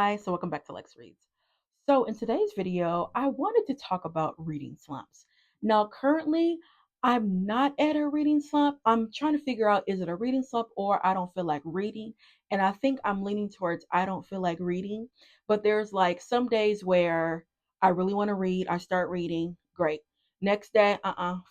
guys, so welcome back to Lex Reads. So in today's video, I wanted to talk about reading slumps. Now, currently, I'm not at a reading slump. I'm trying to figure out, is it a reading slump or I don't feel like reading? And I think I'm leaning towards I don't feel like reading. But there's like some days where I really want to read. I start reading, great. Next day,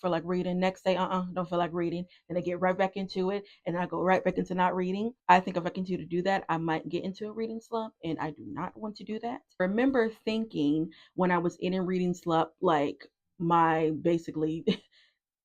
feel like reading. Next day, don't feel like reading. Then I get right back into it and I go right back into not reading. I think if I continue to do that, I might get into a reading slump, and I do not want to do that. I remember thinking when I was in a reading slump, like my basically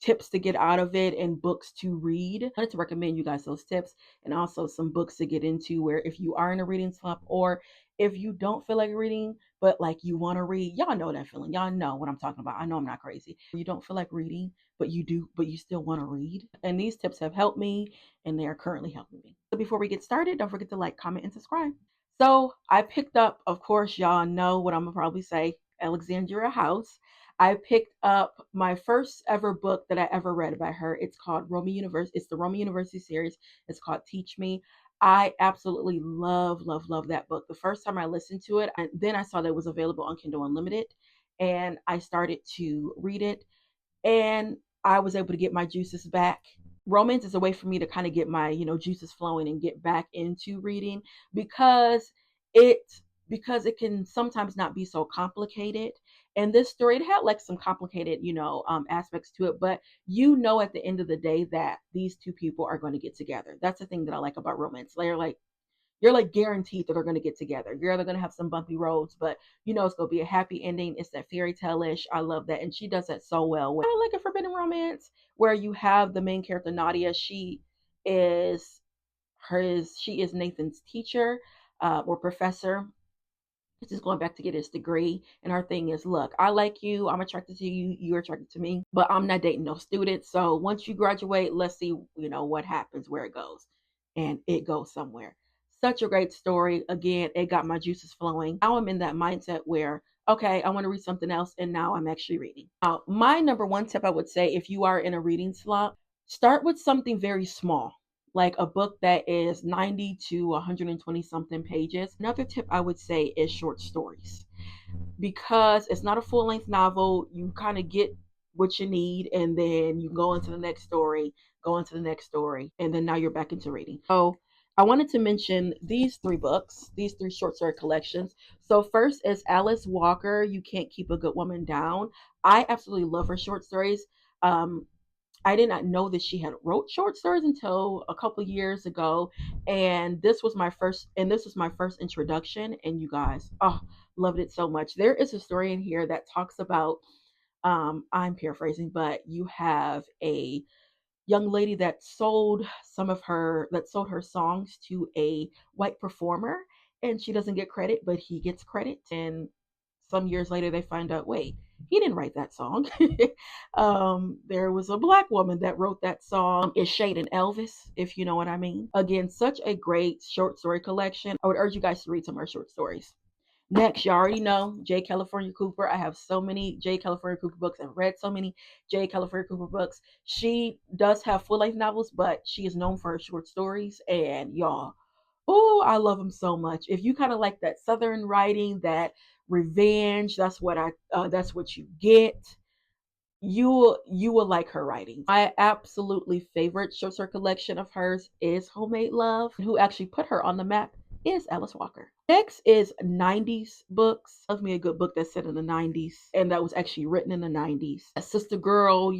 tips to get out of it and books to read. I wanted to recommend you guys those tips and also some books to get into where if you are in a reading slump or if you don't feel like reading, but like you want to read, y'all know that feeling. Y'all know what I'm talking about. I know I'm not crazy. You don't feel like reading, but you do, but you still want to read. And these tips have helped me and they are currently helping me. So before we get started, don't forget to like, comment, and subscribe. So I picked up, of course, y'all know what I'm gonna probably say, Alexandria House. I picked up my first ever book that I ever read by her. It's called Romeo University. It's the Romeo University series. It's called Teach Me. I absolutely love that book. The first time I listened to it, and then I saw that it was available on Kindle Unlimited, and I started to read it, and I was able to get my juices back. Romance is a way for me to kind of get my, juices flowing and get back into reading because it it can sometimes not be so complicated. And this story, it had like some complicated, aspects to it, but at the end of the day that these two people are going to get together. That's the thing that I like about romance. They're like you're like guaranteed that they're going to get together. You're either going to have some bumpy roads, but it's going to be a happy ending. It's that fairy tale-ish. I love that. And she does that so well. I like a forbidden romance where you have the main character, Nadia. Is she is Nathan's teacher or professor. He's just going back to get his degree. And her thing is, look, I like you. I'm attracted to you. You're attracted to me. But I'm not dating no students. So once you graduate, let's see, what happens, where it goes. And it goes somewhere. Such a great story. Again, it got my juices flowing. Now I'm in that mindset where, okay, I want to read something else. And now I'm actually reading. Now, my number one tip, I would say, if you are in a reading slump, start with something very small, like a book that is 90 to 120 something pages. Another tip I would say is short stories because it's not a full length novel. You kind of get what you need and then you go into the next story, and then now you're back into reading. So I wanted to mention these three books, these three short story collections. So first is Alice Walker, You Can't Keep a Good Woman Down. I absolutely love her short stories. I did not know that she had wrote short stories until a couple years ago, and this was my first introduction. And you guys, oh, loved it so much. There is a story in here that talks about, I'm paraphrasing, but you have a young lady that sold her songs to a white performer, and she doesn't get credit, but he gets credit. And some years later they find out, wait, he didn't write that song. There was a black woman that wrote that song. It's Shade and Elvis, if you know what I mean. Again, such a great short story collection. I would urge you guys to read some of her short stories. Next, you already know J. California Cooper. I have so many J. California Cooper books. I've read so many J. California Cooper books. She does have full length novels, but she is known for her short stories. And y'all, oh, I love them so much. If you kind of like that Southern writing, that revenge, that's what you get. You will like her writing. My absolutely favorite short story collection of hers is Homemade Love. Who actually put her on the map is Alice Walker. Next is 90s books. Love me a good book that's set in the 90s and that was actually written in the 90s. A sister girl,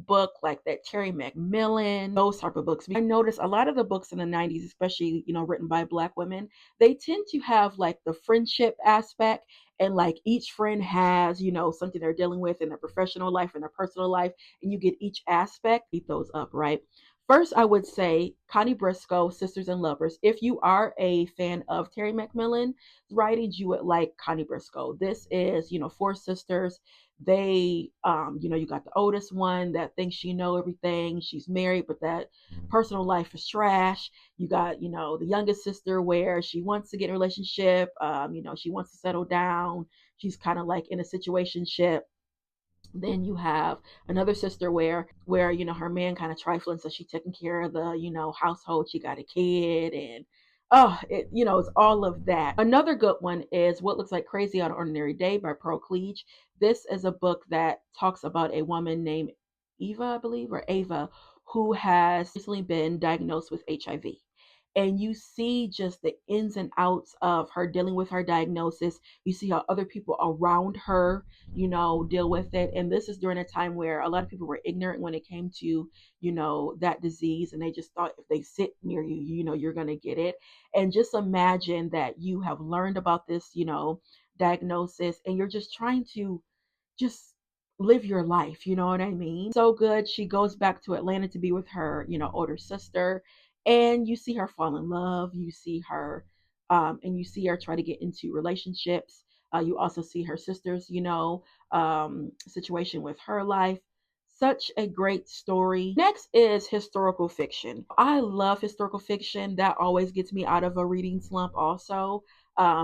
book like that, Terry McMillan, those type of books. I notice a lot of the books in the 90s, especially, written by Black women, they tend to have like the friendship aspect, and like each friend has, something they're dealing with in their professional life and their personal life, and you get each aspect, beat those up, right? First, I would say Connie Briscoe, Sisters and Lovers. If you are a fan of Terry McMillan's writings, you would like Connie Briscoe. This is, four sisters. They, you got the oldest one that thinks she know everything. She's married, but that personal life is trash. You got, the youngest sister where she wants to get in a relationship. She wants to settle down. She's kind of like in a situationship. Then you have another sister where her man kind of trifling, so she taking care of the household. She got a kid, and Oh, it's all of that. Another good one is What Looks Like Crazy on an Ordinary Day by Pearl Cleage. This is a book that talks about a woman named Eva, I believe, or Ava, who has recently been diagnosed with HIV. And you see just the ins and outs of her dealing with her diagnosis. You see how other people around her, deal with it. And this is during a time where a lot of people were ignorant when it came to, that disease. And they just thought if they sit near you, you're going to get it. And just imagine that you have learned about this, diagnosis, and you're just trying to just live your life. You know what I mean? So good. She goes back to Atlanta to be with her, older sister, and you see her fall in love. You see her, and you see her try to get into relationships. You also see her sister's, situation with her life. Such a great story. Next is historical fiction. I love historical fiction. That always gets me out of a reading slump, also,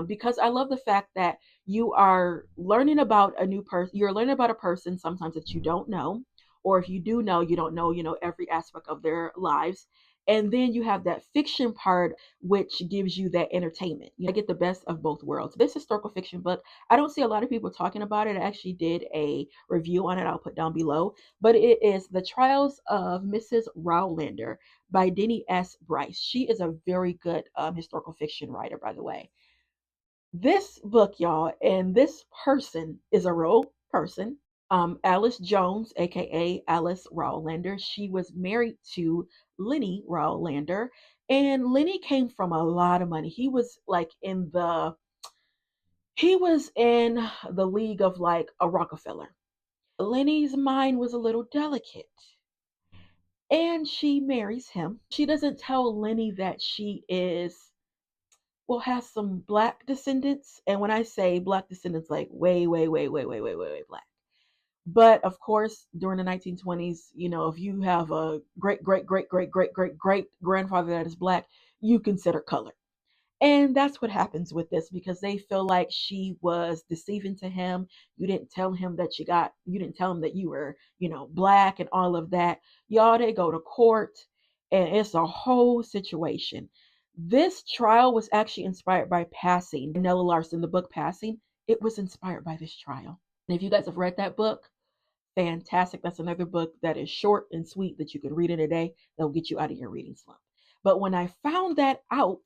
because I love the fact that you are learning about a new person. You're learning about a person sometimes that you don't know, or if you do know, you don't know, every aspect of their lives. And then you have that fiction part, which gives you that entertainment. I get the best of both worlds. This historical fiction book, I don't see a lot of people talking about it. I actually did a review on it. I'll put down below. But it is The Trials of Mrs. Rowlander by Denny S. Bryce. She is a very good historical fiction writer, by the way. This book, y'all, and this person is a real person. Alice Jones, aka Alice Rowlander. She was married to Lenny Rowlander, and Lenny came from a lot of money. He was in the league of like a Rockefeller. Lenny's mind was a little delicate, and she marries him. She doesn't tell Lenny that she has some black descendants. And when I say black descendants, like way, way, way, way, way, way, way, way black. But of course, during the 1920s, if you have a great, great, great, great, great, great, great grandfather that is black, you consider color. And that's what happens with this because they feel like she was deceiving to him. You didn't tell him that you were, black and all of that. Y'all, they go to court and it's a whole situation. This trial was actually inspired by Passing. Nella Larson, the book Passing, it was inspired by this trial. And if you guys have read that book, fantastic. That's another book that is short and sweet that you could read in a day that'll get you out of your reading slump. But when I found that out,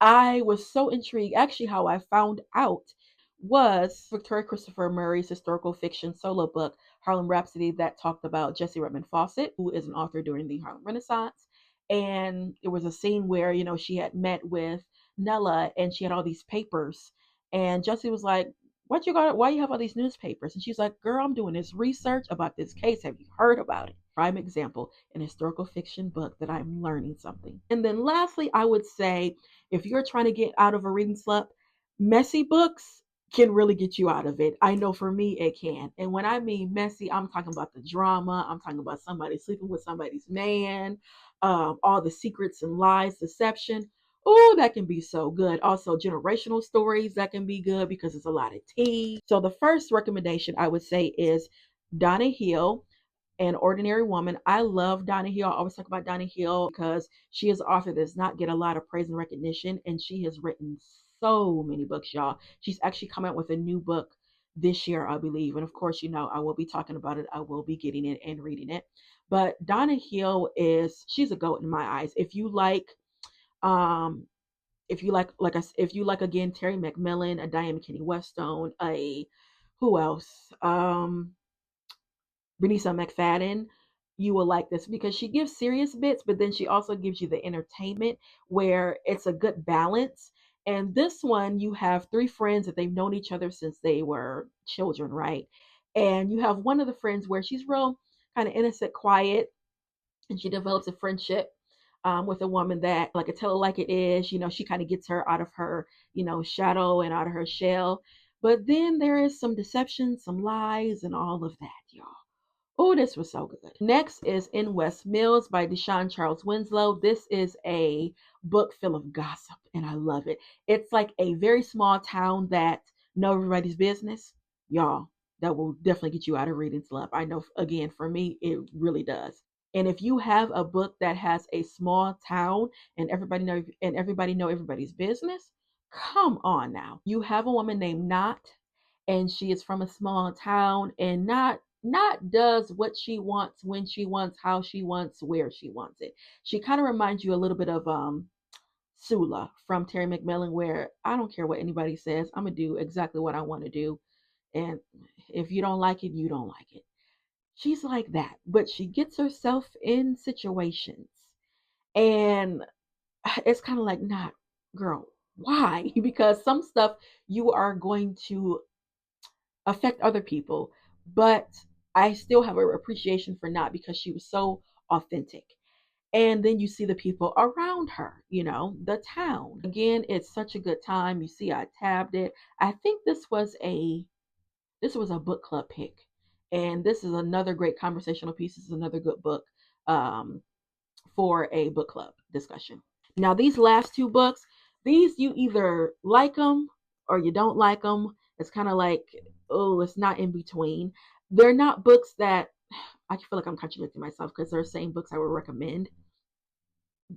I was so intrigued. Actually, how I found out was Victoria Christopher Murray's historical fiction solo book, Harlem Rhapsody, that talked about Jessie Redmond Fawcett, who is an author during the Harlem Renaissance. And it was a scene where, she had met with Nella and she had all these papers. And Jessie was like, why you have all these newspapers? And she's like, girl, I'm doing this research about this case. Have you heard about it? Prime example, an historical fiction book that I'm learning something. And then lastly, I would say if you're trying to get out of a reading slump, messy books can really get you out of it. I know for me it can. And when I mean messy, I'm talking about the drama. I'm talking about somebody sleeping with somebody's man, all the secrets and lies, deception. Oh, that can be so good. Also, generational stories, that can be good because it's a lot of tea. So the first recommendation I would say is Donna Hill, An Ordinary Woman. I love Donna Hill. I always talk about Donna Hill because she is an author that does not get a lot of praise and recognition, and she has written so many books, y'all. She's actually come out with a new book this year, I believe. And of course, I will be talking about it. I will be getting it and reading it. But Donna Hill she's a goat in my eyes. Um, if you like again Terry McMillan, a Diane McKinney Westone, a who else? Benisa McFadden, you will like this because she gives serious bits, but then she also gives you the entertainment where it's a good balance. And this one, you have three friends that they've known each other since they were children, right? And you have one of the friends where she's real kind of innocent, quiet, and she develops a friendship with a woman that, like, I tell her like it is. She kind of gets her out of her, shadow and out of her shell. But then there is some deception, some lies, and all of that, y'all. Oh, this was so good. Next is In West Mills by Deshaun Charles Winslow. This is a book full of gossip, and I love it. It's like a very small town that know everybody's business. Y'all, that will definitely get you out of reading slump. I know, again, for me, it really does. And if you have a book that has a small town and everybody know everybody's business, come on now. You have a woman named Not, and she is from a small town, and Not does what she wants, when she wants, how she wants, where she wants it. She kind of reminds you a little bit of Sula from Terry McMillan, where I don't care what anybody says, I'm gonna do exactly what I want to do. And if you don't like it, you don't like it. She's like that, but she gets herself in situations, and it's kind of like, not, girl, why? Because some stuff you are going to affect other people, but I still have a appreciation for Not because she was so authentic. And then you see the people around her, the town. Again, it's such a good time. You see, I tabbed it. I think this was a book club pick, and this is another great conversational piece. This is another good book um, for a book club discussion. Now, these last two books, these you either like them or you don't like them. It's kind of like, oh, it's not in between. They're not books that I feel like I'm contradicting myself because they're the same books I would recommend,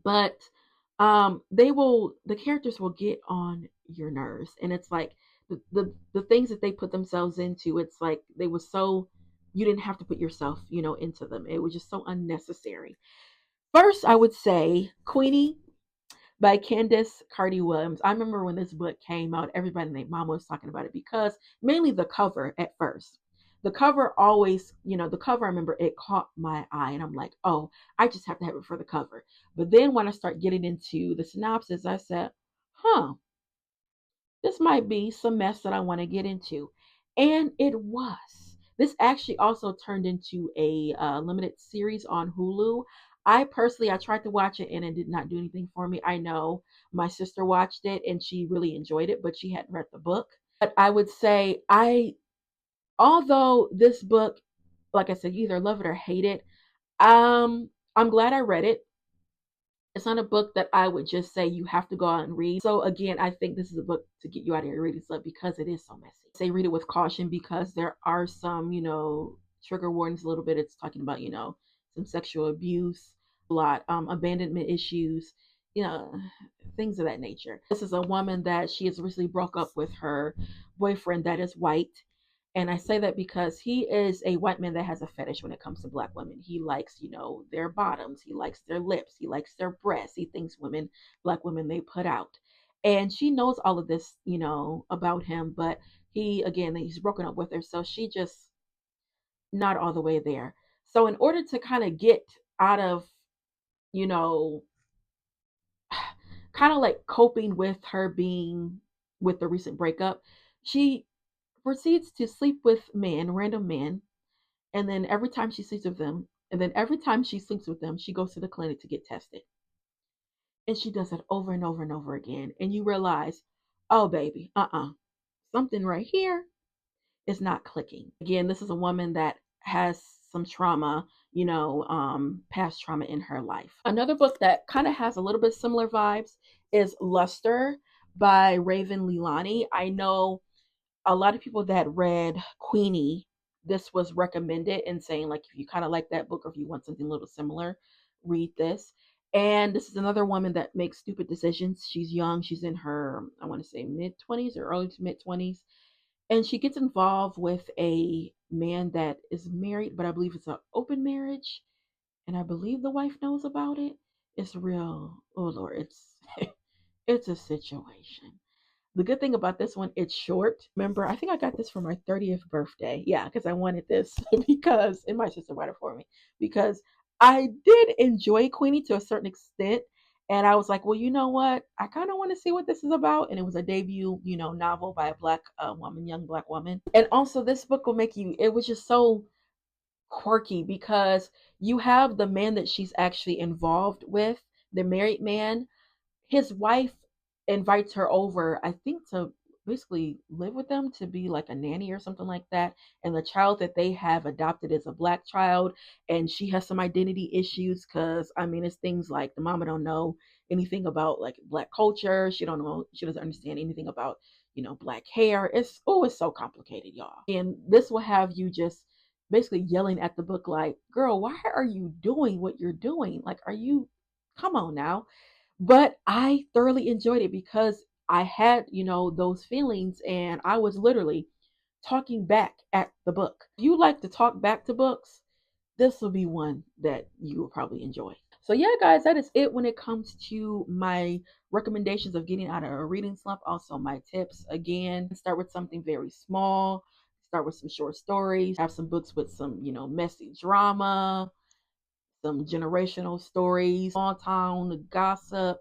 but the characters will get on your nerves, and it's like the things that they put themselves into, it's like they were so, you didn't have to put yourself into them. It was just so unnecessary. First, I would say Queenie by Candace Carty Williams. I remember when this book came out, everybody and their mama was talking about it because mainly the cover at first. The cover always, the cover, I remember it caught my eye, and I'm like, oh, I just have to have it for the cover. But then when I start getting into the synopsis, I said, huh, this might be some mess that I want to get into. And it was. This actually also turned into a limited series on Hulu. I tried to watch it and it did not do anything for me. I know my sister watched it and she really enjoyed it, but she hadn't read the book. But I would say, although this book, like I said, you either love it or hate it. I'm glad I read it. It's not a book that I would just say you have to go out and read. So again, I think this is a book to get you out of your reading slump because it is so messy. Say read it with caution because there are some, trigger warnings a little bit. It's talking about, some sexual abuse, a lot, abandonment issues, you know, things of that nature. This is a woman that she has recently broke up with her boyfriend that is white. And I say that because he is a white man that has a fetish when it comes to black women. He likes, their bottoms. He likes their lips. He likes their breasts. He thinks black women, they put out. And she knows all of this, about him. But he's broken up with her. So she just not all the way there. So in order to kind of get out of, you know, kind of like coping with her being with the recent breakup, she proceeds to sleep with men, random men, and then every time she sleeps with them, and then every time she sleeps with them, she goes to the clinic to get tested. And she does it over and over and over again. And you realize, oh baby, something right here is not clicking. Again, this is a woman that has some trauma, past trauma in her life. Another book that kind of has a little bit similar vibes is Luster by Raven Leilani. I know a lot of people that read Queenie, this was recommended and saying, like, if you kind of like that book or if you want something a little similar, read this. And this is another woman that makes stupid decisions. She's young. She's in her, I want to say, mid 20s or early to mid 20s. And she gets involved with a man that is married, but I believe it's an open marriage. And I believe the wife knows about it. It's real. Oh, Lord. It's a situation. The good thing about this one, it's short. Remember, I think I got this for my 30th birthday. Yeah, because I wanted this because, and my sister bought it for me, because I did enjoy Queenie to a certain extent. And I was like, well, you know what? I kind of want to see what this is about. And it was a debut, novel by a black woman, young black woman. And also, this book will make you, it was just so quirky because you have the man that she's actually involved with, the married man. His wife invites her over, I think, to basically live with them, to be like a nanny or something like that. And the child that they have adopted is a black child, and she has some identity issues because I mean, it's things like the mama don't know anything about like black culture. She doesn't understand anything about black hair. It's so complicated, y'all. And this will have you just basically yelling at the book, like, girl, why are you doing what you're doing? Like, are you, come on now. But I thoroughly enjoyed it because I had, those feelings, and I was literally talking back at the book. If you like to talk back to books, this will be one that you will probably enjoy. So yeah, guys, that is it when it comes to my recommendations of getting out of a reading slump. Also, my tips again: start with something very small. Start with some short stories. Have some books with some, messy drama, some generational stories, small town gossip.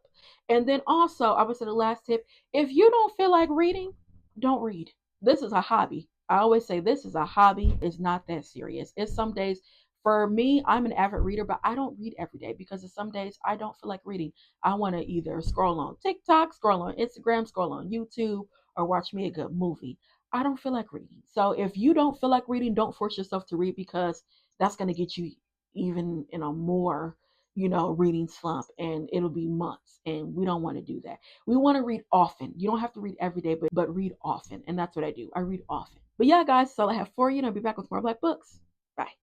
And then also, I would say the last tip: if you don't feel like reading, don't read. This is a hobby. I always say this is a hobby. It's not that serious. It's some days, for me, I'm an avid reader, but I don't read every day because some days I don't feel like reading. I want to either scroll on TikTok, scroll on Instagram, scroll on YouTube, or watch me a good movie. I don't feel like reading. So if you don't feel like reading, don't force yourself to read, because that's going to get you even in a more, reading slump, and it'll be months, and we don't want to do that. We want to read often. You don't have to read every day, but read often, and that's what I do. I read often. But yeah, guys, that's all I have for you, and I'll be back with more black books. Bye.